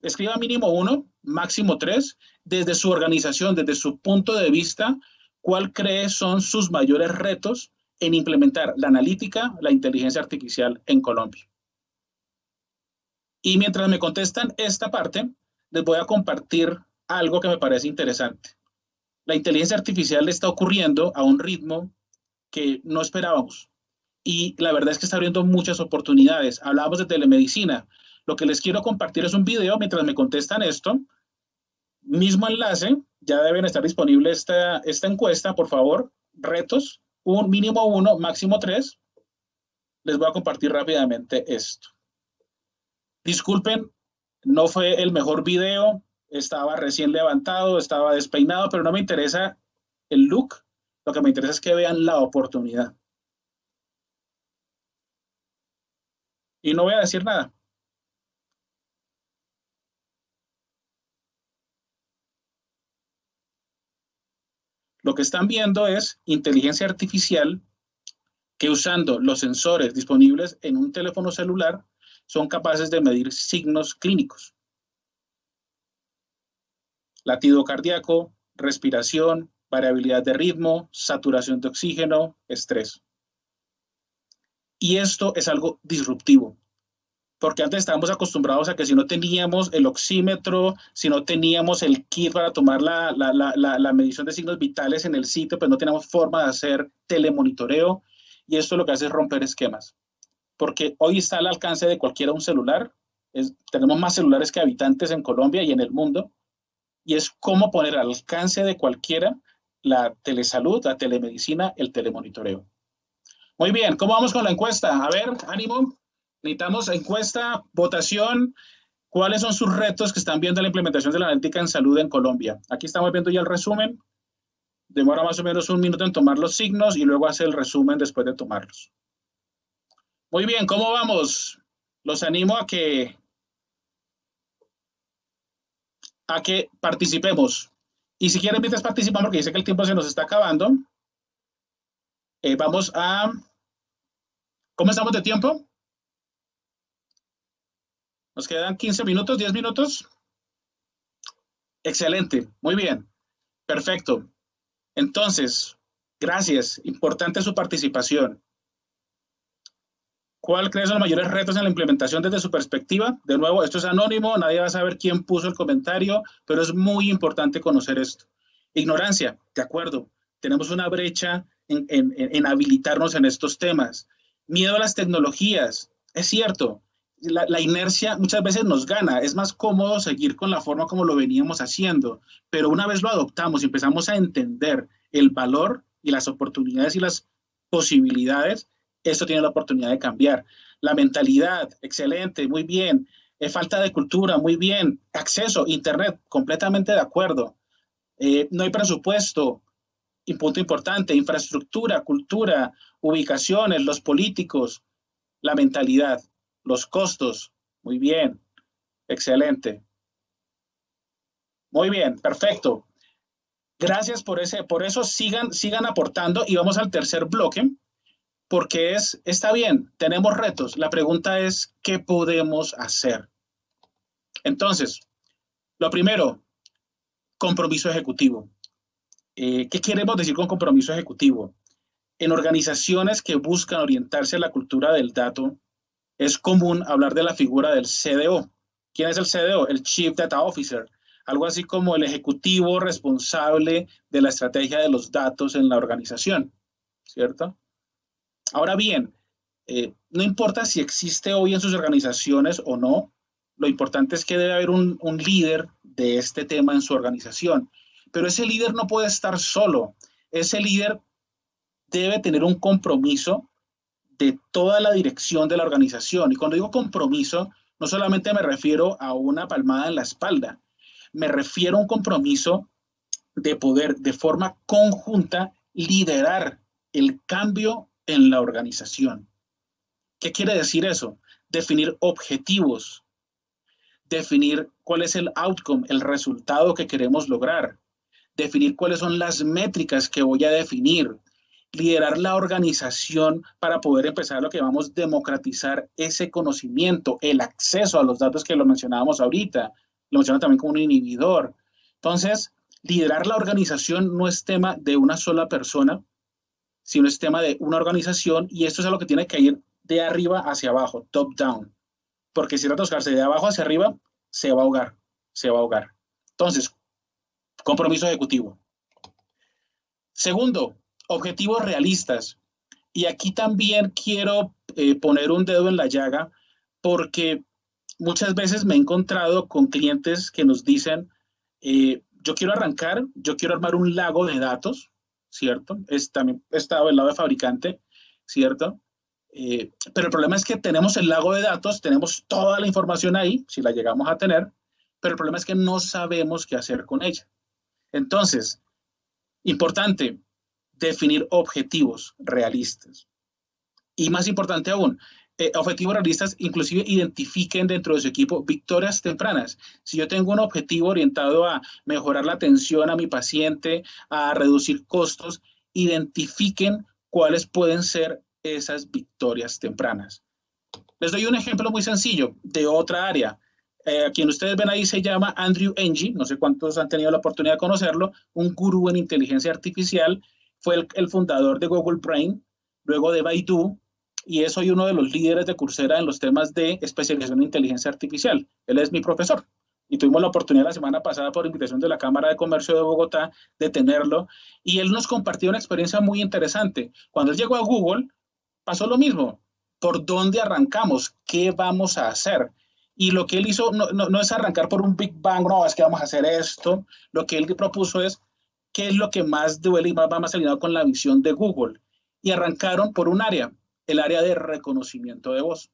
Speaker 2: Escriba mínimo 1, máximo 3, desde su organización, desde su punto de vista, ¿cuál cree son sus mayores retos en implementar la analítica, la inteligencia artificial en Colombia? Y mientras me contestan esta parte, les voy a compartir algo que me parece interesante. La inteligencia artificial está ocurriendo a un ritmo que no esperábamos. Y la verdad es que está abriendo muchas oportunidades. Hablamos de telemedicina. Lo que les quiero compartir es un video mientras me contestan esto. Mismo enlace, ya deben estar disponible esta encuesta, por favor. Retos, un mínimo 1, máximo 3. Les voy a compartir rápidamente esto. Disculpen, no fue el mejor video, estaba recién levantado, estaba despeinado, pero no me interesa el look, lo que me interesa es que vean la oportunidad. Y no voy a decir nada. Lo que están viendo es inteligencia artificial que usando los sensores disponibles en un teléfono celular son capaces de medir signos clínicos. Latido cardíaco, respiración, variabilidad de ritmo, saturación de oxígeno, estrés. Y esto es algo disruptivo, porque antes estábamos acostumbrados a que si no teníamos el oxímetro, si no teníamos el kit para tomar la medición de signos vitales en el sitio, pues no teníamos forma de hacer telemonitoreo, y esto lo que hace es romper esquemas. Porque hoy está al alcance de cualquiera un celular, tenemos más celulares que habitantes en Colombia y en el mundo, y es cómo poner al alcance de cualquiera la telesalud, la telemedicina, el telemonitoreo. Muy bien, ¿cómo vamos con la encuesta? A ver, ánimo, necesitamos encuesta, votación, ¿cuáles son sus retos que están viendo la implementación de la analítica en salud en Colombia? Aquí estamos viendo ya el resumen, demora más o menos 1 minuto en tomar los signos y luego hace el resumen después de tomarlos. Muy bien, ¿cómo vamos? Los animo a que participemos. Y si quieren, mientras participamos, porque dice que el tiempo se nos está acabando, vamos a... ¿Cómo estamos de tiempo? Nos quedan 15 minutos, 10 minutos. Excelente, muy bien, perfecto. Entonces, gracias, importante su participación. ¿Cuál crees son los mayores retos en la implementación desde su perspectiva? De nuevo, esto es anónimo, nadie va a saber quién puso el comentario, pero es muy importante conocer esto. Ignorancia, de acuerdo, tenemos una brecha en habilitarnos en estos temas. Miedo a las tecnologías, es cierto, la inercia muchas veces nos gana, es más cómodo seguir con la forma como lo veníamos haciendo, pero una vez lo adoptamos y empezamos a entender el valor y las oportunidades y las posibilidades, esto tiene la oportunidad de cambiar. La mentalidad, excelente, muy bien. Falta de cultura, muy bien. Acceso, internet, completamente de acuerdo. No hay presupuesto, un punto importante. Infraestructura, cultura, ubicaciones, los políticos, la mentalidad, los costos, muy bien. Excelente. Muy bien, perfecto. Gracias por eso, sigan aportando y vamos al tercer bloque. Porque está bien, tenemos retos. La pregunta es, ¿qué podemos hacer? Entonces, lo primero, compromiso ejecutivo. ¿Qué queremos decir con compromiso ejecutivo? En organizaciones que buscan orientarse a la cultura del dato, es común hablar de la figura del CDO. ¿Quién es el CDO? El Chief Data Officer. Algo así como el ejecutivo responsable de la estrategia de los datos en la organización, ¿cierto? Ahora bien, No importa si existe hoy en sus organizaciones o no, lo importante es que debe haber un líder de este tema en su organización. Pero ese líder no puede estar solo. Ese líder debe tener un compromiso de toda la dirección de la organización. Y cuando digo compromiso, no solamente me refiero a una palmada en la espalda, me refiero a un compromiso de poder de forma conjunta liderar el cambio en la organización. ¿Qué quiere decir eso? Definir objetivos, definir cuál es el outcome, el resultado que queremos lograr, definir cuáles son las métricas que voy a definir, liderar la organización para poder empezar lo que llamamos democratizar ese conocimiento, el acceso a los datos que lo mencionábamos ahorita, lo menciono también como un inhibidor. Entonces, liderar la organización no es tema de una sola persona, sino es tema de una organización y esto es algo que tiene que ir de arriba hacia abajo, top down, porque si trata de buscarse de abajo hacia arriba, se va a ahogar, se va a ahogar. Entonces, compromiso ejecutivo. Segundo, objetivos realistas. Y aquí también quiero poner un dedo en la llaga porque muchas veces me he encontrado con clientes que nos dicen, yo quiero arrancar, yo quiero armar un lago de datos, ¿cierto? También he estado del lado de fabricante, ¿cierto? Pero el problema es que tenemos el lago de datos, tenemos toda la información ahí, si la llegamos a tener, pero el problema es que no sabemos qué hacer con ella. Entonces, importante, definir objetivos realistas. Y más importante aún, objetivos realistas, inclusive identifiquen dentro de su equipo victorias tempranas. Si yo tengo un objetivo orientado a mejorar la atención a mi paciente, a reducir costos, identifiquen cuáles pueden ser esas victorias tempranas. Les doy un ejemplo muy sencillo de otra área. Quien ustedes ven ahí se llama Andrew Ng, no sé cuántos han tenido la oportunidad de conocerlo, un gurú en inteligencia artificial, fue el fundador de Google Brain, luego de Baidu, y es hoy uno de los líderes de Coursera en los temas de especialización en inteligencia artificial. Él es mi profesor y tuvimos la oportunidad la semana pasada por invitación de la Cámara de Comercio de Bogotá de tenerlo y él nos compartió una experiencia muy interesante. Cuando él llegó a Google, pasó lo mismo. ¿Por dónde arrancamos? ¿Qué vamos a hacer? Y lo que él hizo no es arrancar por un Big Bang, no, es que vamos a hacer esto. Lo que él propuso es qué es lo que más duele y más va más alineado con la visión de Google. Y arrancaron por un área, el área de reconocimiento de voz.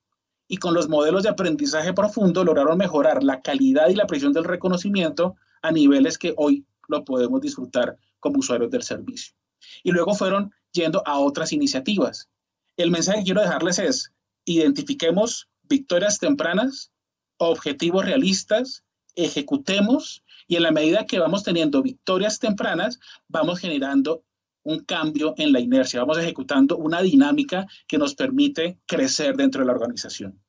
Speaker 2: Y con los modelos de aprendizaje profundo lograron mejorar la calidad y la precisión del reconocimiento a niveles que hoy lo podemos disfrutar como usuarios del servicio. Y luego fueron yendo a otras iniciativas. El mensaje que quiero dejarles es, identifiquemos victorias tempranas, objetivos realistas, ejecutemos y en la medida que vamos teniendo victorias tempranas, vamos generando un cambio en la inercia, vamos ejecutando una dinámica que nos permite crecer dentro de la organización.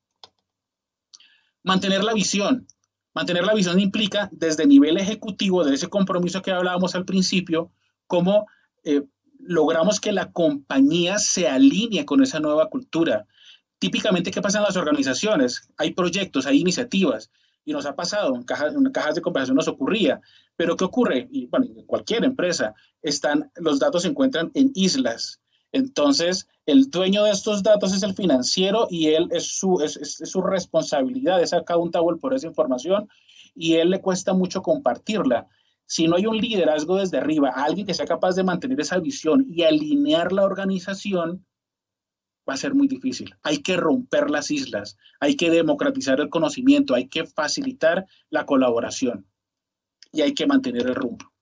Speaker 2: Mantener la visión. Mantener la visión implica desde nivel ejecutivo, de ese compromiso que hablábamos al principio, cómo logramos que la compañía se alinee con esa nueva cultura. Típicamente, ¿qué pasa en las organizaciones? Hay proyectos, hay iniciativas, y nos ha pasado, en cajas de conversación nos ocurría, pero ¿qué ocurre? Y, bueno, en cualquier empresa, los datos se encuentran en islas. Entonces, el dueño de estos datos es el financiero y él es su responsabilidad, es accountable por esa información y a él le cuesta mucho compartirla. Si no hay un liderazgo desde arriba, alguien que sea capaz de mantener esa visión y alinear la organización, va a ser muy difícil. Hay que romper las islas, hay que democratizar el conocimiento, hay que facilitar la colaboración y hay que mantener el rumbo.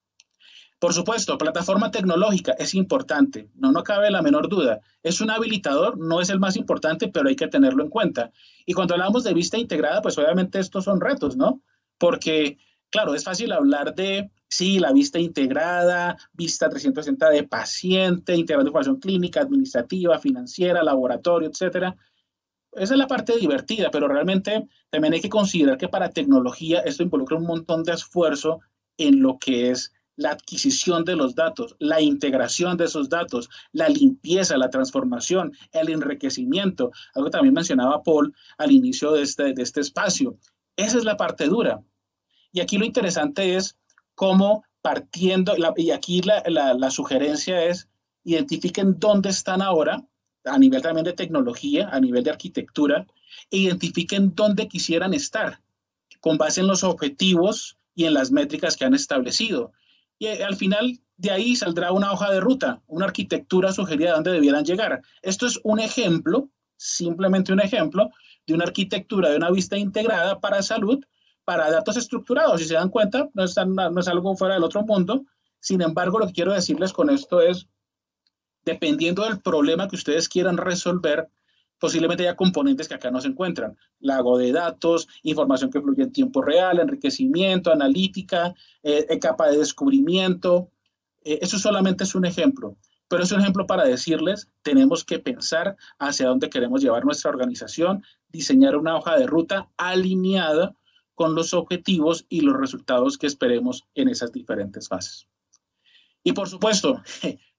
Speaker 2: Por supuesto, plataforma tecnológica es importante, no cabe la menor duda. Es un habilitador, no es el más importante, pero hay que tenerlo en cuenta. Y cuando hablamos de vista integrada, pues obviamente estos son retos, ¿no? Porque, claro, es fácil hablar de, sí, la vista integrada, vista 360 de paciente, integrando información clínica, administrativa, financiera, laboratorio, etcétera. Esa es la parte divertida, pero realmente también hay que considerar que para tecnología esto involucra un montón de esfuerzo en lo que es la adquisición de los datos, la integración de esos datos, la limpieza, la transformación, el enriquecimiento, algo que también mencionaba Paul al inicio de este espacio. Esa es la parte dura. Y aquí lo interesante es cómo partiendo, y aquí la sugerencia es, identifiquen dónde están ahora a nivel también de tecnología, a nivel de arquitectura, e identifiquen dónde quisieran estar, con base en los objetivos y en las métricas que han establecido. Y al final de ahí saldrá una hoja de ruta, una arquitectura sugerida de dónde debieran llegar. Esto es un ejemplo, simplemente un ejemplo, de una arquitectura, de una vista integrada para salud, para datos estructurados. Si se dan cuenta, no es algo fuera del otro mundo. Sin embargo, lo que quiero decirles con esto es, dependiendo del problema que ustedes quieran resolver, posiblemente haya componentes que acá no se encuentran. Lago de datos, información que fluye en tiempo real, enriquecimiento, analítica, capa de descubrimiento. Eso solamente es un ejemplo, pero es un ejemplo para decirles, tenemos que pensar hacia dónde queremos llevar nuestra organización, diseñar una hoja de ruta alineada con los objetivos y los resultados que esperemos en esas diferentes fases. Y por supuesto,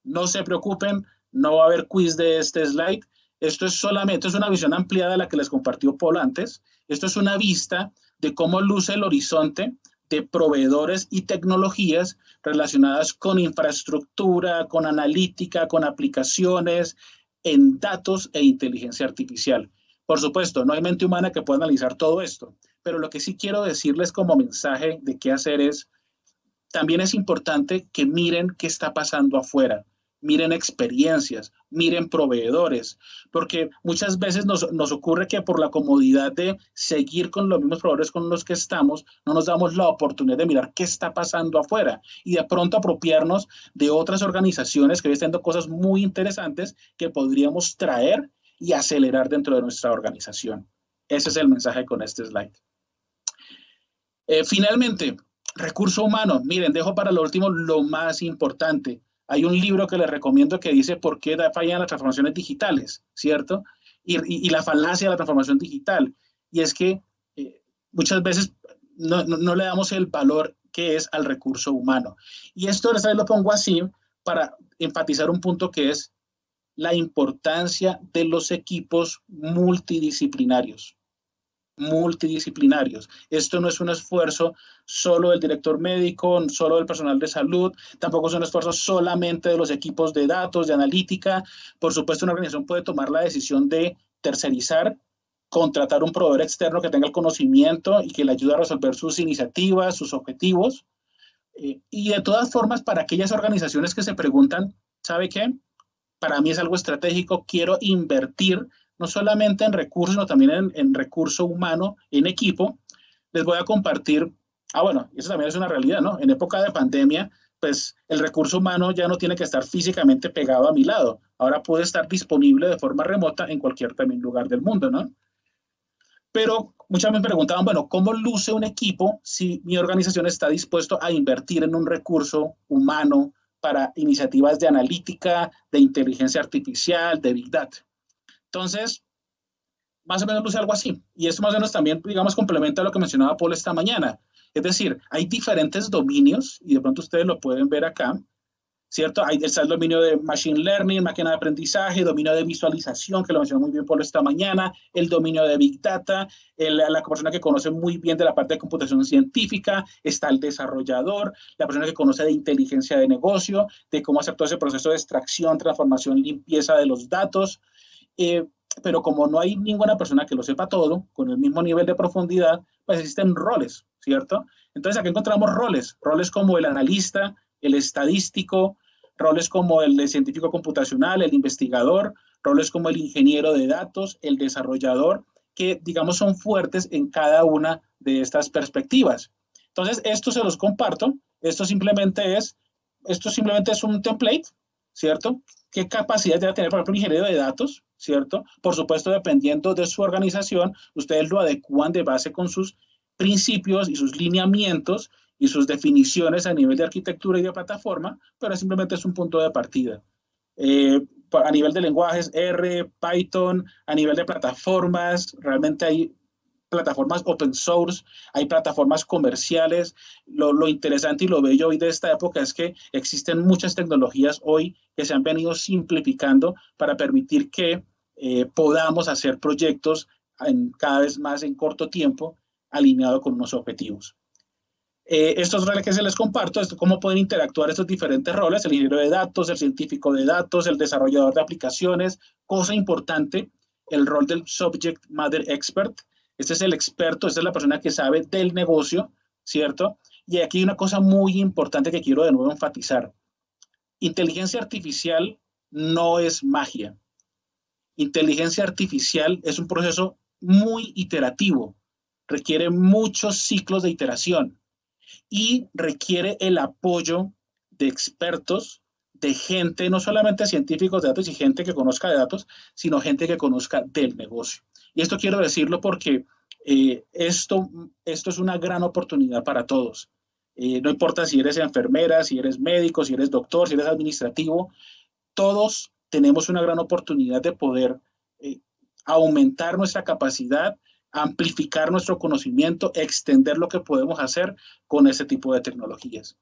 Speaker 2: no se preocupen, no va a haber quiz de este slide. Esto es solamente, es una visión ampliada de la que les compartió Paul antes. Esto es una vista de cómo luce el horizonte de proveedores y tecnologías relacionadas con infraestructura, con analítica, con aplicaciones en datos e inteligencia artificial. Por supuesto, no hay mente humana que pueda analizar todo esto, pero lo que sí quiero decirles como mensaje de qué hacer es, también es importante que miren qué está pasando afuera, miren experiencias, miren proveedores, porque muchas veces nos ocurre que por la comodidad de seguir con los mismos proveedores con los que estamos, no nos damos la oportunidad de mirar qué está pasando afuera y de pronto apropiarnos de otras organizaciones que están haciendo cosas muy interesantes que podríamos traer y acelerar dentro de nuestra organización. Ese es el mensaje con este slide. Finalmente, recurso humano. Miren, dejo para lo último lo más importante. Hay un libro que les recomiendo que dice por qué fallan las transformaciones digitales, ¿cierto? Y la falacia de la transformación digital. Y es que muchas veces no le damos el valor que es al recurso humano. Y esto lo pongo así para enfatizar un punto que es la importancia de los equipos multidisciplinarios. Esto no es un esfuerzo solo del director médico, solo del personal de salud, tampoco es un esfuerzo solamente de los equipos de datos, de analítica. Por supuesto, una organización puede tomar la decisión de tercerizar, contratar un proveedor externo que tenga el conocimiento y que le ayude a resolver sus iniciativas, sus objetivos. Y de todas formas, para aquellas organizaciones que se preguntan, ¿sabe qué? Para mí es algo estratégico, quiero invertir no solamente en recursos, sino también en recurso humano, en equipo. Les voy a compartir, bueno, eso también es una realidad, ¿no? En época de pandemia, pues el recurso humano ya no tiene que estar físicamente pegado a mi lado. Ahora puede estar disponible de forma remota en cualquier también lugar del mundo, ¿no? Pero muchas me preguntaban, bueno, ¿cómo luce un equipo si mi organización está dispuesto a invertir en un recurso humano para iniciativas de analítica, de inteligencia artificial, de Big Data? Entonces, más o menos luce algo así. Y esto más o menos también, digamos, complementa lo que mencionaba Paul esta mañana. Es decir, hay diferentes dominios, y de pronto ustedes lo pueden ver acá, ¿cierto? Está el dominio de Machine Learning, máquina de aprendizaje, dominio de visualización, que lo mencionó muy bien Paul esta mañana, el dominio de Big Data, la persona que conoce muy bien de la parte de computación científica, está el desarrollador, la persona que conoce de inteligencia de negocio, de cómo hacer todo ese proceso de extracción, transformación, limpieza de los datos. Pero como no hay ninguna persona que lo sepa todo, con el mismo nivel de profundidad, pues existen roles, ¿cierto? Entonces aquí encontramos roles como el analista, el estadístico, roles como el de científico computacional, el investigador, roles como el ingeniero de datos, el desarrollador, que digamos son fuertes en cada una de estas perspectivas. Entonces esto se los comparto, esto simplemente es un template, ¿cierto? ¿Qué capacidad debe tener, por ejemplo, un ingeniero de datos? ¿Cierto? Por supuesto, dependiendo de su organización, ustedes lo adecúan de base con sus principios y sus lineamientos y sus definiciones a nivel de arquitectura y de plataforma, pero simplemente es un punto de partida. A nivel de lenguajes, R, Python, a nivel de plataformas, realmente hay plataformas open source, hay plataformas comerciales. Lo interesante y lo bello hoy de esta época es que existen muchas tecnologías hoy que se han venido simplificando para permitir que podamos hacer proyectos cada vez más en corto tiempo alineado con unos objetivos. Estos roles que se les comparto es cómo pueden interactuar estos diferentes roles, el ingeniero de datos, el científico de datos, el desarrollador de aplicaciones. Cosa importante, el rol del subject matter expert. Este es el experto, esta es la persona que sabe del negocio, ¿cierto? Y aquí hay una cosa muy importante que quiero de nuevo enfatizar. Inteligencia artificial no es magia. Inteligencia artificial es un proceso muy iterativo, requiere muchos ciclos de iteración y requiere el apoyo de expertos, de gente, no solamente científicos de datos y gente que conozca de datos, sino gente que conozca del negocio. Y esto quiero decirlo porque esto es una gran oportunidad para todos. No importa si eres enfermera, si eres médico, si eres doctor, si eres administrativo, todos tenemos una gran oportunidad de poder aumentar nuestra capacidad, amplificar nuestro conocimiento, extender lo que podemos hacer con ese tipo de tecnologías.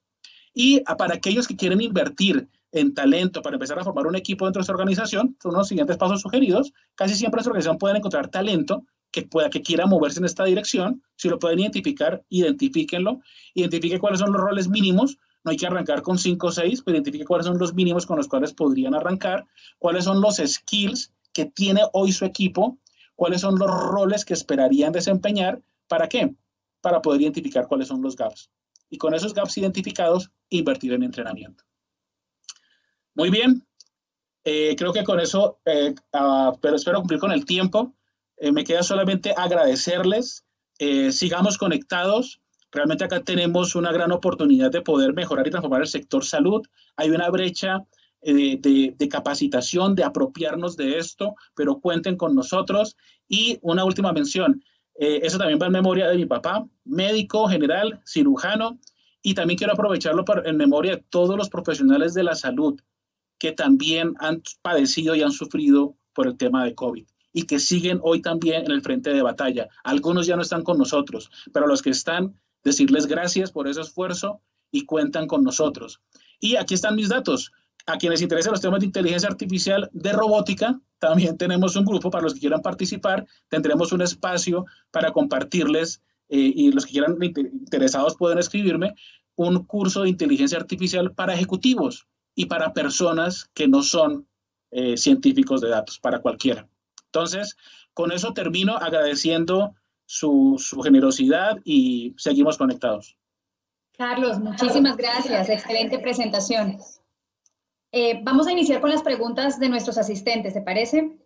Speaker 2: Y para aquellos que quieren invertir en talento para empezar a formar un equipo dentro de nuestra organización, son los siguientes pasos sugeridos. Casi siempre en nuestra organización pueden encontrar talento que quiera moverse en esta dirección. Si lo pueden identificar, identifíquenlo. Identifiquen cuáles son los roles mínimos. No hay que arrancar con 5 o 6, pero identifique cuáles son los mínimos con los cuales podrían arrancar, cuáles son los skills que tiene hoy su equipo, cuáles son los roles que esperarían desempeñar. ¿Para qué? Para poder identificar cuáles son los gaps. Y con esos gaps identificados, invertir en entrenamiento. Muy bien. Creo que con eso, pero espero cumplir con el tiempo. Me queda solamente agradecerles. Sigamos conectados. Realmente acá tenemos una gran oportunidad de poder mejorar y transformar el sector salud. Hay una brecha de capacitación, de apropiarnos de esto, pero cuenten con nosotros. Y una última mención. Eso también va en memoria de mi papá, médico general, cirujano, y también quiero aprovecharlo en memoria de todos los profesionales de la salud que también han padecido y han sufrido por el tema de COVID y que siguen hoy también en el frente de batalla. Algunos ya no están con nosotros, pero los que están, decirles gracias por ese esfuerzo y cuentan con nosotros. Y aquí están mis datos. A quienes interesan los temas de inteligencia artificial, de robótica, también tenemos un grupo para los que quieran participar. Tendremos un espacio para compartirles y los que quieran interesados pueden escribirme un curso de inteligencia artificial para ejecutivos y para personas que no son científicos de datos, para cualquiera. Entonces, con eso termino agradeciendo su generosidad y seguimos conectados.
Speaker 1: Carlos, muchísimas gracias. Excelente presentación. Vamos a iniciar con las preguntas de nuestros asistentes, ¿te parece?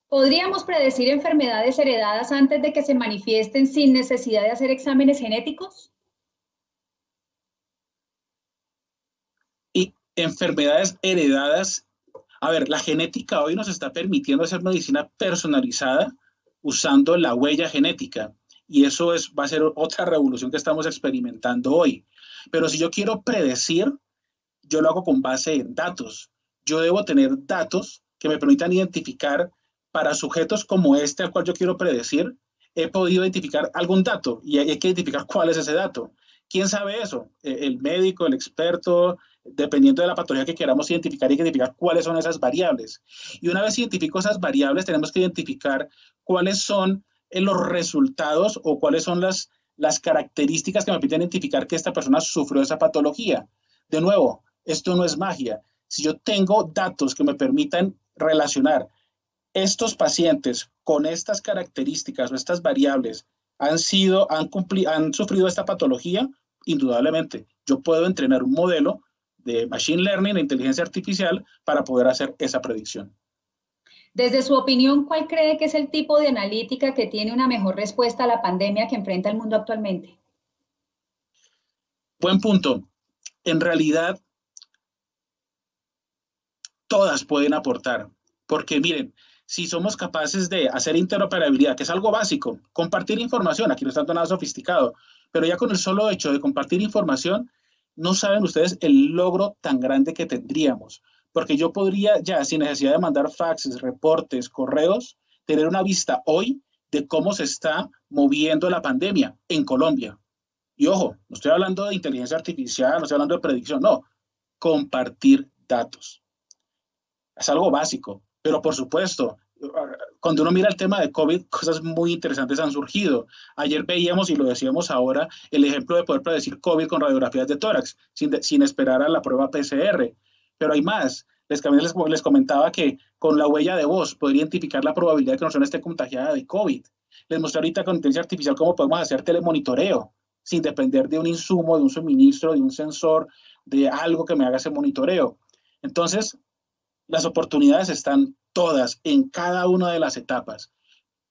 Speaker 1: ¿Podríamos predecir enfermedades heredadas antes de que se manifiesten sin necesidad de hacer exámenes genéticos?
Speaker 2: Y enfermedades heredadas. A ver, la genética hoy nos está permitiendo hacer medicina personalizada usando la huella genética. Y eso va a ser otra revolución que estamos experimentando hoy. Pero si yo quiero predecir, yo lo hago con base en datos. Yo debo tener datos que me permitan identificar para sujetos como este al cual yo quiero predecir. He podido identificar algún dato y hay que identificar cuál es ese dato. ¿Quién sabe eso? El médico, el experto, dependiendo de la patología que queramos identificar, hay que identificar cuáles son esas variables. Y una vez identifico esas variables, tenemos que identificar cuáles son los resultados o cuáles son las características que me permiten identificar que esta persona sufrió esa patología. De nuevo, esto no es magia. Si yo tengo datos que me permitan relacionar estos pacientes con estas características o estas variables han sufrido esta patología, indudablemente yo puedo entrenar un modelo de machine learning, de inteligencia artificial, para poder hacer esa predicción.
Speaker 1: Desde su opinión, ¿cuál cree que es el tipo de analítica que tiene una mejor respuesta a la pandemia que enfrenta el mundo actualmente?
Speaker 2: Buen punto. En realidad, todas pueden aportar, porque miren, si somos capaces de hacer interoperabilidad, que es algo básico, compartir información, aquí no es tanto nada sofisticado, pero ya con el solo hecho de compartir información, no saben ustedes el logro tan grande que tendríamos, porque yo podría ya, sin necesidad de mandar faxes, reportes, correos, tener una vista hoy de cómo se está moviendo la pandemia en Colombia. Y ojo, no estoy hablando de inteligencia artificial, no estoy hablando de predicción, no, compartir datos. Es algo básico, pero por supuesto, cuando uno mira el tema de COVID, cosas muy interesantes han surgido. Ayer veíamos, y lo decíamos ahora, el ejemplo de poder predecir COVID con radiografías de tórax, sin esperar a la prueba PCR. Pero hay más. Les comentaba que con la huella de voz poder identificar la probabilidad de que una persona esté contagiada de COVID. Les mostré ahorita con inteligencia artificial cómo podemos hacer telemonitoreo sin depender de un insumo, de un suministro, de un sensor, de algo que me haga ese monitoreo. Entonces, las oportunidades están todas en cada una de las etapas,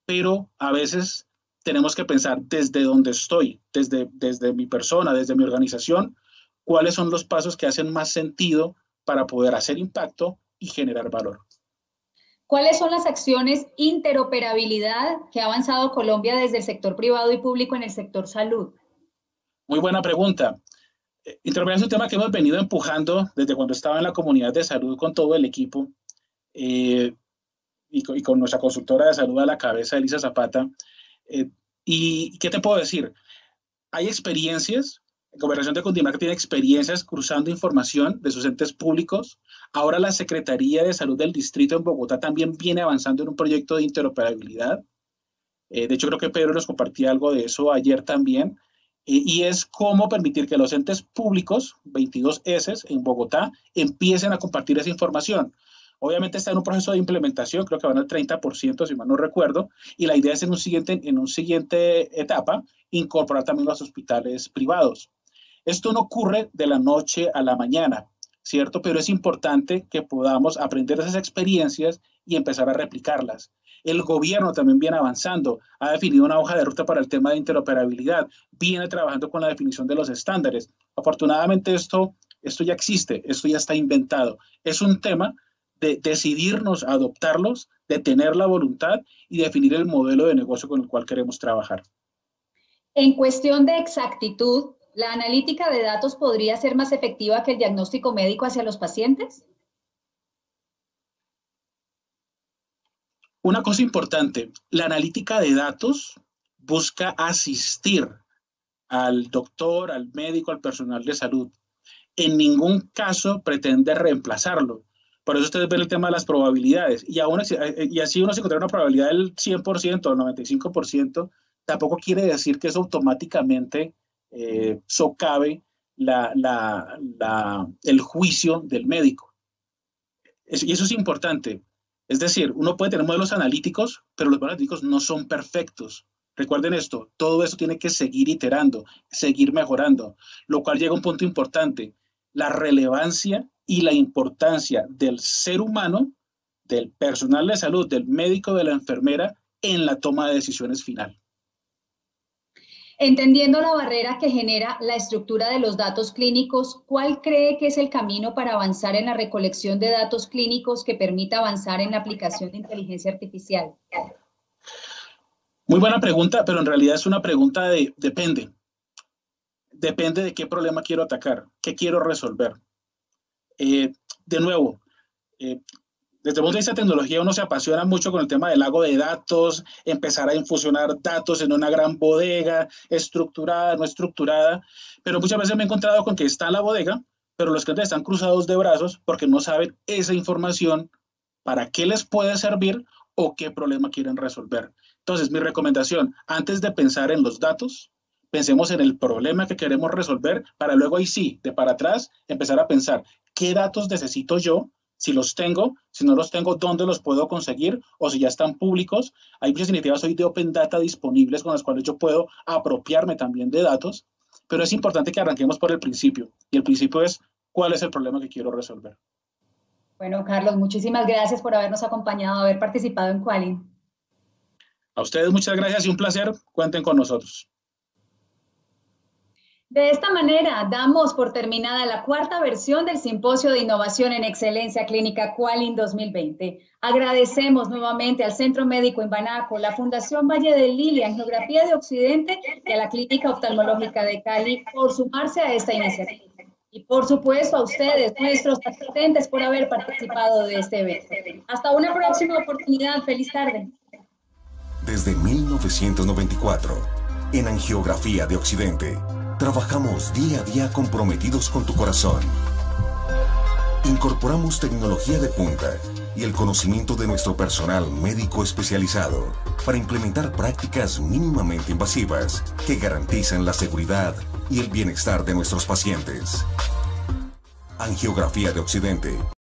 Speaker 2: pero a veces tenemos que pensar desde donde estoy, desde mi persona, desde mi organización, cuáles son los pasos que hacen más sentido para poder hacer impacto y generar valor.
Speaker 1: ¿Cuáles son las acciones interoperabilidad que ha avanzado Colombia desde el sector privado y público en el sector salud?
Speaker 2: Muy buena pregunta. Interoperabilidad es un tema que hemos venido empujando desde cuando estaba en la comunidad de salud con todo el equipo y con nuestra consultora de salud a la cabeza, Elisa Zapata. ¿Y qué te puedo decir? Hay experiencias, Gobernación de Cundinamarca tiene experiencias cruzando información de sus entes públicos. Ahora la Secretaría de Salud del Distrito en Bogotá también viene avanzando en un proyecto de interoperabilidad. De hecho, creo que Pedro nos compartía algo de eso ayer también. Y es cómo permitir que los entes públicos, 22 S en Bogotá, empiecen a compartir esa información. Obviamente está en un proceso de implementación, creo que van al 30%, si mal no recuerdo, y la idea es en un siguiente etapa incorporar también los hospitales privados. Esto no ocurre de la noche a la mañana, ¿cierto? Pero es importante que podamos aprender esas experiencias y empezar a replicarlas. El gobierno también viene avanzando, ha definido una hoja de ruta para el tema de interoperabilidad, viene trabajando con la definición de los estándares. Afortunadamente esto ya existe, esto ya está inventado. Es un tema de decidirnos a adoptarlos, de tener la voluntad y definir el modelo de negocio con el cual queremos trabajar.
Speaker 1: En cuestión de exactitud, ¿la analítica de datos podría ser más efectiva que el diagnóstico médico hacia los pacientes?
Speaker 2: Una cosa importante, la analítica de datos busca asistir al doctor, al médico, al personal de salud. En ningún caso pretende reemplazarlo. Por eso ustedes ven el tema de las probabilidades. Y así uno se encuentra una probabilidad del 100% o 95%, tampoco quiere decir que eso automáticamente socave el juicio del médico. Y eso es importante. Es decir, uno puede tener modelos analíticos, pero los modelos analíticos no son perfectos. Recuerden esto, todo eso tiene que seguir iterando, seguir mejorando, lo cual llega a un punto importante, la relevancia y la importancia del ser humano, del personal de salud, del médico, de la enfermera, en la toma de decisiones final.
Speaker 1: Entendiendo la barrera que genera la estructura de los datos clínicos, ¿cuál cree que es el camino para avanzar en la recolección de datos clínicos que permita avanzar en la aplicación de inteligencia artificial?
Speaker 2: Muy buena pregunta, pero en realidad es una pregunta de depende. Depende de qué problema quiero atacar, qué quiero resolver. De nuevo, desde el punto de vista de tecnología, uno se apasiona mucho con el tema del lago de datos, empezar a infusionar datos en una gran bodega, estructurada, no estructurada, pero muchas veces me he encontrado con que está en la bodega, pero los clientes están cruzados de brazos porque no saben esa información, para qué les puede servir o qué problema quieren resolver. Entonces, mi recomendación, antes de pensar en los datos, pensemos en el problema que queremos resolver para luego ahí sí, de para atrás, empezar a pensar qué datos necesito yo, si los tengo, si no los tengo, dónde los puedo conseguir o si ya están públicos. Hay muchas iniciativas hoy de Open Data disponibles con las cuales yo puedo apropiarme también de datos, pero es importante que arranquemos por el principio y el principio es cuál es el problema que quiero resolver.
Speaker 1: Bueno, Carlos, muchísimas gracias por habernos acompañado, haber participado en Qualin.
Speaker 2: A ustedes muchas gracias y un placer. Cuenten con nosotros.
Speaker 1: De esta manera, damos por terminada la cuarta versión del Simposio de Innovación en Excelencia Clínica Qualin 2020. Agradecemos nuevamente al Centro Médico Imbanaco, la Fundación Valle de Lilia, Angiografía de Occidente y a la Clínica Oftalmológica de Cali por sumarse a esta iniciativa. Y por supuesto a ustedes, nuestros asistentes, por haber participado de este evento. Hasta una próxima oportunidad. Feliz tarde.
Speaker 4: Desde 1994, en Angiografía de Occidente, trabajamos día a día comprometidos con tu corazón. Incorporamos tecnología de punta y el conocimiento de nuestro personal médico especializado para implementar prácticas mínimamente invasivas que garantizan la seguridad y el bienestar de nuestros pacientes. Angiografía de Occidente.